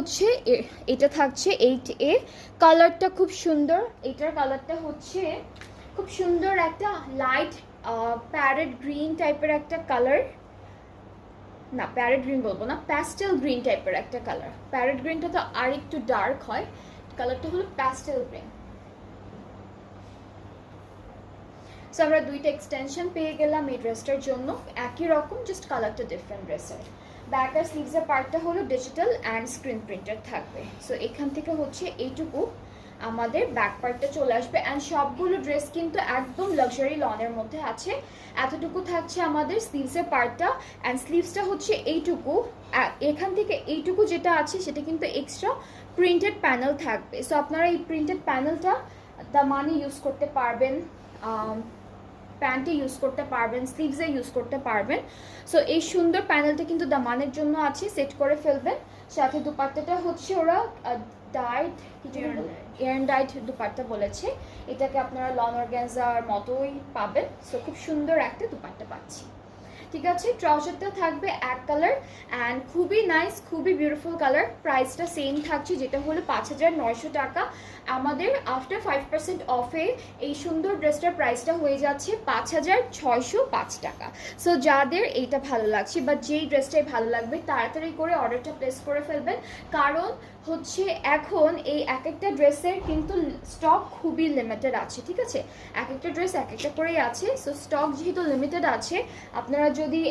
হচ্ছে এটা থাকছে 8A, কালারটা খুব সুন্দর। এটার কালারটা হচ্ছে খুব সুন্দর একটা লাইট প্যারেট গ্রিন টাইপের একটা কালার, না প্যারেট গ্রিন বলবো না, প্যাস্টেল গ্রিন টাইপের একটা কালার। প্যারেট গ্রিনটা তো আর একটু ডার্ক হয়, কালারটা হলো প্যাস্টেল গ্রিন। সো আমরা দুইটা এক্সটেনশন পেয়ে গেলাম এই ড্রেসটার জন্য, একই রকম জাস্ট কালারটা ডিফারেন্ট ড্রেসের। ব্যাক আর স্লিভসের পার্টটা হলো ডিজিটাল অ্যান্ড স্ক্রিন প্রিন্টেড থাকবে। সো এখান থেকে হচ্ছে এইটুকু আমাদের ব্যাক পার্টটা চলে আসবে। অ্যান্ড সবগুলো ড্রেস কিন্তু একদম লাক্সারি লনের মধ্যে আছে। এতটুকু থাকছে আমাদের স্লিভসের পার্টটা, অ্যান্ড স্লিভসটা হচ্ছে এইটুকু। এখান থেকে এইটুকু যেটা আছে সেটা কিন্তু এক্সট্রা প্রিন্টেড প্যানেল থাকবে। সো আপনারা এই প্রিন্টেড প্যানেলটা দামানে ইউজ করতে পারবেন, প্যান্টে ইউজ করতে পারবেন, স্লিভসে ইউজ করতে পারবেন। সো এই সুন্দর প্যানেলটা কিন্তু দামানের জন্য আছে, সেট করে ফেলবেন। সাথে দুপাট্টাটা হচ্ছে ওরা ডাইট এয়ার ডাইট দুপাট্টা বলেছে, এটাকে আপনারা লন অর্গানজার মতোই পাবেন। সো খুব সুন্দর একটা দুপাট্টা পাচ্ছি। ঠিক আছে, ট্রাউজারটা থাকবে এক কালার অ্যান্ড খুবই নাইস, খুবই বিউটিফুল কালার। প্রাইসটা সেম থাকছে, যেটা হলো 5900 টাকা। আমাদের আফটার 5% অফে এই সুন্দর ড্রেসটার প্রাইসটা হয়ে যাচ্ছে 5605 টাকা। সো যাদের এইটা ভালো লাগছে বা যেই ড্রেসটাই ভালো লাগবে তাড়াতাড়ি করে অর্ডারটা প্লেস করে ফেলবেন, কারণ হচ্ছে এখন এই এক একটা ড্রেসের কিন্তু স্টক খুবই লিমিটেড আছে। ঠিক আছে, এক একটা ড্রেস এক একটা করেই আছে। সো স্টক যেহেতু লিমিটেড আছে, আপনারা যদি